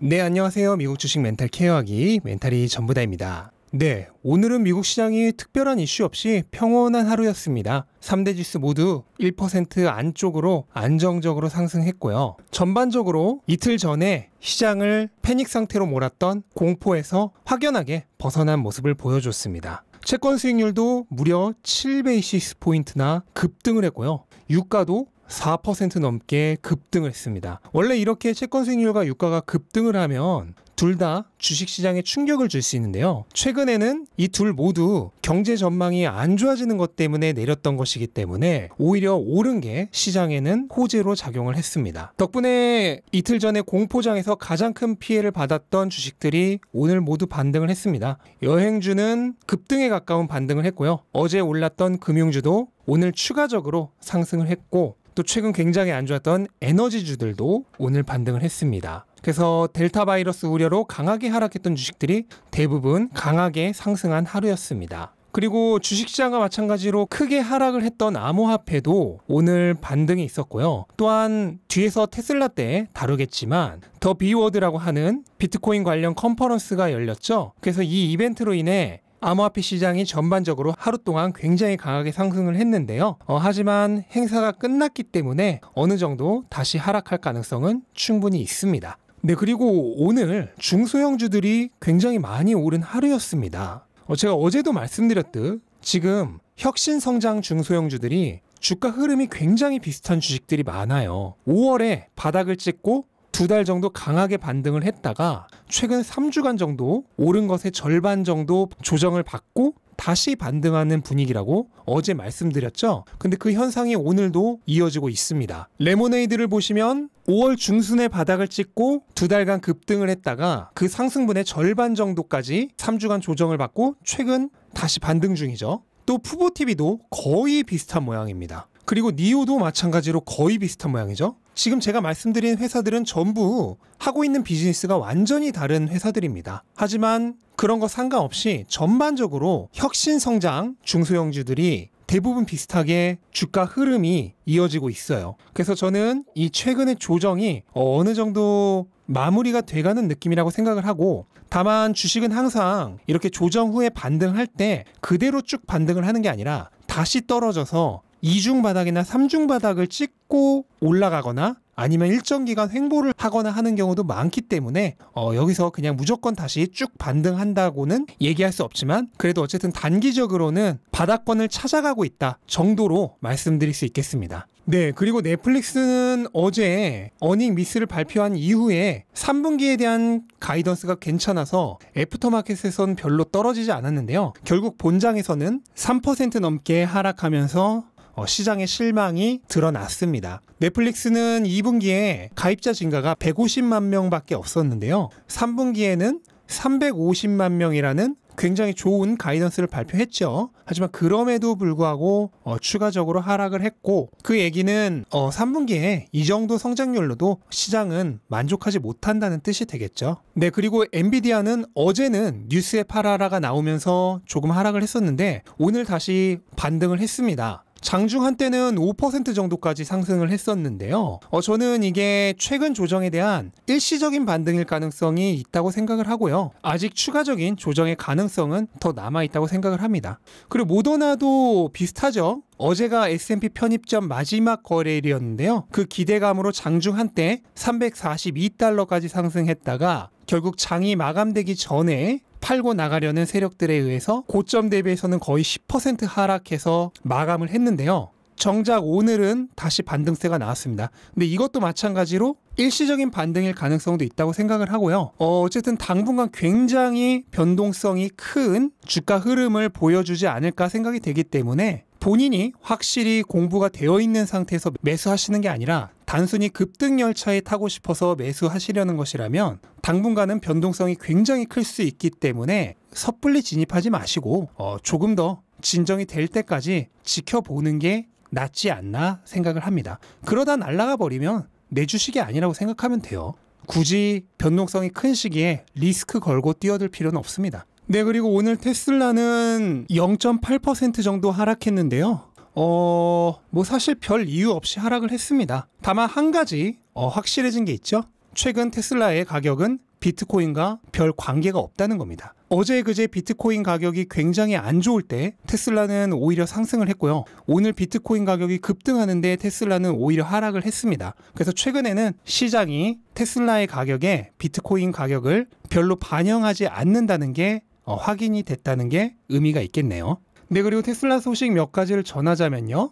네, 안녕하세요. 미국 주식 멘탈 케어하기 멘탈이 전부다입니다. 네, 오늘은 미국 시장이 특별한 이슈 없이 평온한 하루였습니다. 3대 지수 모두 1% 안쪽으로 안정적으로 상승했고요. 전반적으로 이틀 전에 시장을 패닉 상태로 몰았던 공포에서 확연하게 벗어난 모습을 보여줬습니다. 채권 수익률도 무려 7베이시스 포인트나 급등을 했고요. 유가도 4% 넘게 급등을 했습니다. 원래 이렇게 채권 수익률과 유가가 급등을 하면 둘 다 주식시장에 충격을 줄 수 있는데요. 최근에는 이 둘 모두 경제 전망이 안 좋아지는 것 때문에 내렸던 것이기 때문에 오히려 오른 게 시장에는 호재로 작용을 했습니다. 덕분에 이틀 전에 공포장에서 가장 큰 피해를 받았던 주식들이 오늘 모두 반등을 했습니다. 여행주는 급등에 가까운 반등을 했고요. 어제 올랐던 금융주도 오늘 추가적으로 상승을 했고, 또 최근 굉장히 안 좋았던 에너지주들도 오늘 반등을 했습니다. 그래서 델타 바이러스 우려로 강하게 하락했던 주식들이 대부분 강하게 상승한 하루였습니다. 그리고 주식시장과 마찬가지로 크게 하락을 했던 암호화폐도 오늘 반등이 있었고요. 또한 뒤에서 테슬라 때 다루겠지만 더 비워드라고 하는 비트코인 관련 컨퍼런스가 열렸죠. 그래서 이 이벤트로 인해 암호화폐 시장이 전반적으로 하루 동안 굉장히 강하게 상승을 했는데요. 하지만 행사가 끝났기 때문에 어느 정도 다시 하락할 가능성은 충분히 있습니다. 네, 그리고 오늘 중소형주들이 굉장히 많이 오른 하루였습니다. 제가 어제도 말씀드렸듯 지금 혁신성장 중소형주들이 주가 흐름이 굉장히 비슷한 주식들이 많아요. 5월에 바닥을 찍고 2달 정도 강하게 반등을 했다가 최근 3주간 정도 오른 것의 절반 정도 조정을 받고 다시 반등하는 분위기라고 어제 말씀드렸죠. 근데 그 현상이 오늘도 이어지고 있습니다. 레모네이드를 보시면 5월 중순에 바닥을 찍고 2달간 급등을 했다가 그 상승분의 절반 정도까지 3주간 조정을 받고 최근 다시 반등 중이죠. 또 푸보TV도 거의 비슷한 모양입니다. 그리고 니오도 마찬가지로 거의 비슷한 모양이죠. 지금 제가 말씀드린 회사들은 전부 하고 있는 비즈니스가 완전히 다른 회사들입니다. 하지만 그런 거 상관없이 전반적으로 혁신성장 중소형주들이 대부분 비슷하게 주가 흐름이 이어지고 있어요. 그래서 저는 이 최근의 조정이 어느 정도 마무리가 돼가는 느낌이라고 생각을 하고, 다만 주식은 항상 이렇게 조정 후에 반등할 때 그대로 쭉 반등을 하는 게 아니라 다시 떨어져서 2중 바닥이나 3중 바닥을 찍고 올라가거나 아니면 일정 기간 횡보를 하거나 하는 경우도 많기 때문에 여기서 그냥 무조건 다시 쭉 반등한다고는 얘기할 수 없지만, 그래도 어쨌든 단기적으로는 바닥권을 찾아가고 있다 정도로 말씀드릴 수 있겠습니다. 네, 그리고 넷플릭스는 어제 어닝 미스를 발표한 이후에 3분기에 대한 가이던스가 괜찮아서 애프터마켓에서는 별로 떨어지지 않았는데요. 결국 본장에서는 3% 넘게 하락하면서 시장의 실망이 드러났습니다. 넷플릭스는 2분기에 가입자 증가가 150만 명밖에 없었는데요. 3분기에는 350만 명이라는 굉장히 좋은 가이던스를 발표했죠. 하지만 그럼에도 불구하고 추가적으로 하락을 했고, 그 얘기는 3분기에 이 정도 성장률로도 시장은 만족하지 못한다는 뜻이 되겠죠. 네, 그리고 엔비디아는 어제는 뉴스에 팔아라가 나오면서 조금 하락을 했었는데 오늘 다시 반등을 했습니다. 장중 한때는 5% 정도까지 상승을 했었는데요. 저는 이게 최근 조정에 대한 일시적인 반등일 가능성이 있다고 생각을 하고요. 아직 추가적인 조정의 가능성은 더 남아있다고 생각을 합니다. 그리고 모더나도 비슷하죠. 어제가 S&P 편입점 마지막 거래일이었는데요. 그 기대감으로 장중 한때 342달러까지 상승했다가 결국 장이 마감되기 전에 팔고 나가려는 세력들에 의해서 고점 대비해서는 거의 10% 하락해서 마감을 했는데요. 정작 오늘은 다시 반등세가 나왔습니다. 근데 이것도 마찬가지로 일시적인 반등일 가능성도 있다고 생각을 하고요. 어쨌든 당분간 굉장히 변동성이 큰 주가 흐름을 보여주지 않을까 생각이 되기 때문에 본인이 확실히 공부가 되어 있는 상태에서 매수하시는 게 아니라 단순히 급등 열차에 타고 싶어서 매수하시려는 것이라면 당분간은 변동성이 굉장히 클 수 있기 때문에 섣불리 진입하지 마시고 조금 더 진정이 될 때까지 지켜보는 게 낫지 않나 생각을 합니다. 그러다 날아가 버리면 내 주식이 아니라고 생각하면 돼요. 굳이 변동성이 큰 시기에 리스크 걸고 뛰어들 필요는 없습니다. 네, 그리고 오늘 테슬라는 0.8% 정도 하락했는데요. 뭐 사실 별 이유 없이 하락을 했습니다. 다만 한 가지 확실해진 게 있죠. 최근 테슬라의 가격은 비트코인과 별 관계가 없다는 겁니다. 어제 그제 비트코인 가격이 굉장히 안 좋을 때 테슬라는 오히려 상승을 했고요. 오늘 비트코인 가격이 급등하는데 테슬라는 오히려 하락을 했습니다. 그래서 최근에는 시장이 테슬라의 가격에 비트코인 가격을 별로 반영하지 않는다는 게 확인이 됐다는 게 의미가 있겠네요. 네, 그리고 테슬라 소식 몇 가지를 전하자면요.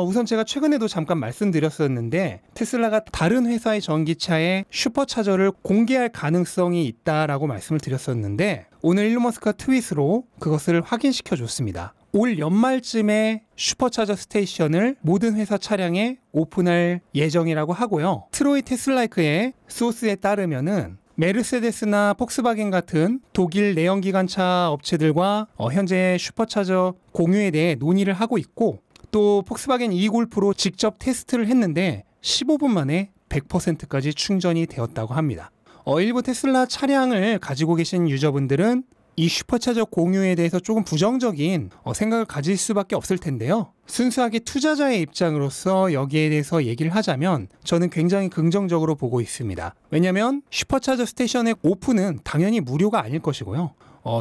우선 제가 최근에도 잠깐 말씀드렸었는데 테슬라가 다른 회사의 전기차에 슈퍼차저를 공개할 가능성이 있다라고 말씀을 드렸었는데 오늘 일론 머스크가 트윗으로 그것을 확인시켜 줬습니다. 올 연말쯤에 슈퍼차저 스테이션을 모든 회사 차량에 오픈할 예정이라고 하고요. 트로이 테슬라이크의 소스에 따르면은 메르세데스나 폭스바겐 같은 독일 내연기관차 업체들과 현재 슈퍼차저 공유에 대해 논의를 하고 있고 또 폭스바겐 이골프로 직접 테스트를 했는데 15분 만에 100%까지 충전이 되었다고 합니다. 일부 테슬라 차량을 가지고 계신 유저분들은 이 슈퍼차저 공유에 대해서 조금 부정적인 생각을 가질 수밖에 없을 텐데요. 순수하게 투자자의 입장으로서 여기에 대해서 얘기를 하자면 저는 굉장히 긍정적으로 보고 있습니다. 왜냐하면 슈퍼차저 스테이션의 오픈은 당연히 무료가 아닐 것이고요.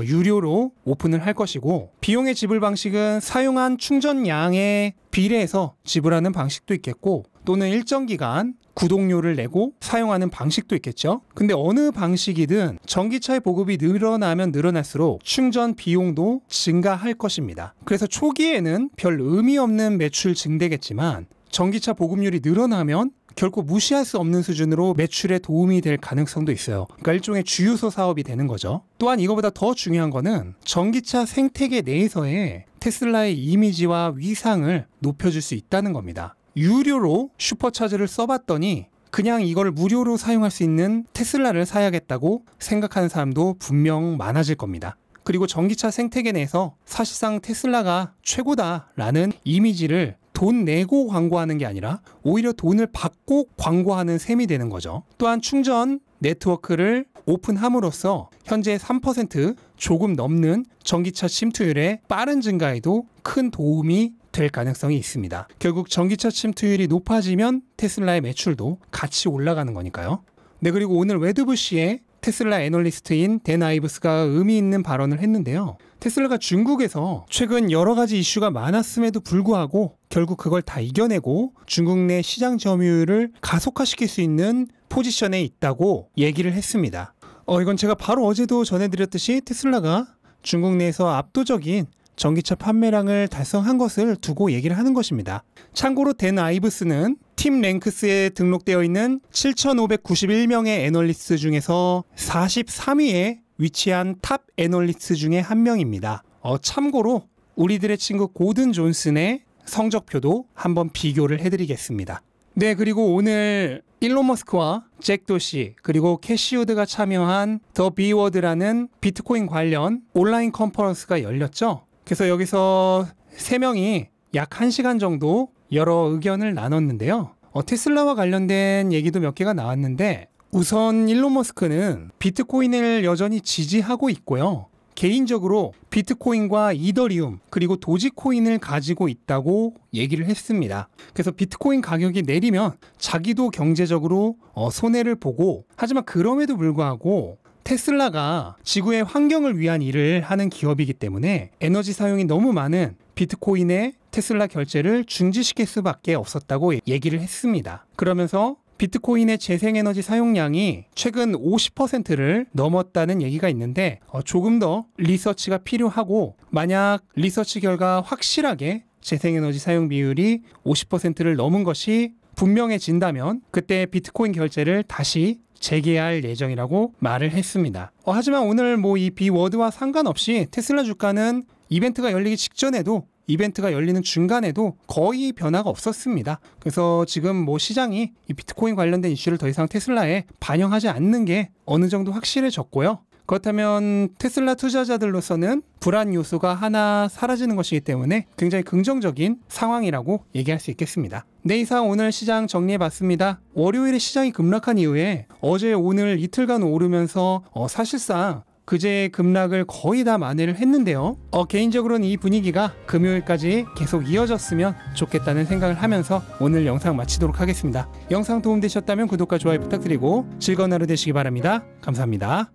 유료로 오픈을 할 것이고 비용의 지불 방식은 사용한 충전량에 비례해서 지불하는 방식도 있겠고 또는 일정 기간 구독료를 내고 사용하는 방식도 있겠죠. 근데 어느 방식이든 전기차의 보급이 늘어나면 늘어날수록 충전 비용도 증가할 것입니다. 그래서 초기에는 별 의미 없는 매출 증대겠지만 전기차 보급률이 늘어나면 결코 무시할 수 없는 수준으로 매출에 도움이 될 가능성도 있어요. 그러니까 일종의 주유소 사업이 되는 거죠. 또한 이거보다 더 중요한 거는 전기차 생태계 내에서의 테슬라의 이미지와 위상을 높여줄 수 있다는 겁니다. 유료로 슈퍼차저를 써봤더니 그냥 이걸 무료로 사용할 수 있는 테슬라를 사야겠다고 생각하는 사람도 분명 많아질 겁니다. 그리고 전기차 생태계 내에서 사실상 테슬라가 최고다라는 이미지를 돈 내고 광고하는 게 아니라 오히려 돈을 받고 광고하는 셈이 되는 거죠. 또한 충전 네트워크를 오픈함으로써 현재 3% 조금 넘는 전기차 침투율의 빠른 증가에도 큰 도움이 될 가능성이 있습니다. 결국 전기차 침투율이 높아지면 테슬라의 매출도 같이 올라가는 거니까요. 네, 그리고 오늘 웨드부시의 테슬라 애널리스트인 댄 아이브스가 의미 있는 발언을 했는데요. 테슬라가 중국에서 최근 여러 가지 이슈가 많았음에도 불구하고 결국 그걸 다 이겨내고 중국 내 시장 점유율을 가속화시킬 수 있는 포지션에 있다고 얘기를 했습니다. 이건 제가 바로 어제도 전해드렸듯이 테슬라가 중국 내에서 압도적인 전기차 판매량을 달성한 것을 두고 얘기를 하는 것입니다. 참고로 댄 아이브스는 팀 랭크스에 등록되어 있는 7,591명의 애널리스트 중에서 43위에 위치한 탑 애널리스트 중에 한 명입니다. 참고로 우리들의 친구 고든 존슨의 성적표도 한번 비교를 해드리겠습니다. 네, 그리고 오늘 일론 머스크와 잭 도시 그리고 캐시 우드가 참여한 더 비워드라는 비트코인 관련 온라인 컨퍼런스가 열렸죠. 그래서 여기서 3명이 약 1시간 정도 여러 의견을 나눴는데요. 테슬라와 관련된 얘기도 몇 개가 나왔는데 우선 일론 머스크는 비트코인을 여전히 지지하고 있고요. 개인적으로 비트코인과 이더리움 그리고 도지코인을 가지고 있다고 얘기를 했습니다. 그래서 비트코인 가격이 내리면 자기도 경제적으로 손해를 보고 하지만 그럼에도 불구하고 테슬라가 지구의 환경을 위한 일을 하는 기업이기 때문에 에너지 사용이 너무 많은 비트코인의 테슬라 결제를 중지시킬 수밖에 없었다고 얘기를 했습니다. 그러면서 비트코인의 재생에너지 사용량이 최근 50%를 넘었다는 얘기가 있는데 조금 더 리서치가 필요하고 만약 리서치 결과 확실하게 재생에너지 사용 비율이 50%를 넘은 것이 분명해진다면 그때 비트코인 결제를 다시 재개할 예정이라고 말을 했습니다. 하지만 오늘 이 비워드와 상관없이 테슬라 주가는 이벤트가 열리기 직전에도 이벤트가 열리는 중간에도 거의 변화가 없었습니다. 그래서 지금 시장이 이 비트코인 관련된 이슈를 더 이상 테슬라에 반영하지 않는 게 어느 정도 확실해졌고요. 그렇다면 테슬라 투자자들로서는 불안 요소가 하나 사라지는 것이기 때문에 굉장히 긍정적인 상황이라고 얘기할 수 있겠습니다. 네, 이상 오늘 시장 정리해봤습니다. 월요일에 시장이 급락한 이후에 어제 오늘 이틀간 오르면서 사실상 그제 급락을 거의 다 만회를 했는데요. 개인적으로는 이 분위기가 금요일까지 계속 이어졌으면 좋겠다는 생각을 하면서 오늘 영상 마치도록 하겠습니다. 영상 도움되셨다면 구독과 좋아요 부탁드리고 즐거운 하루 되시기 바랍니다. 감사합니다.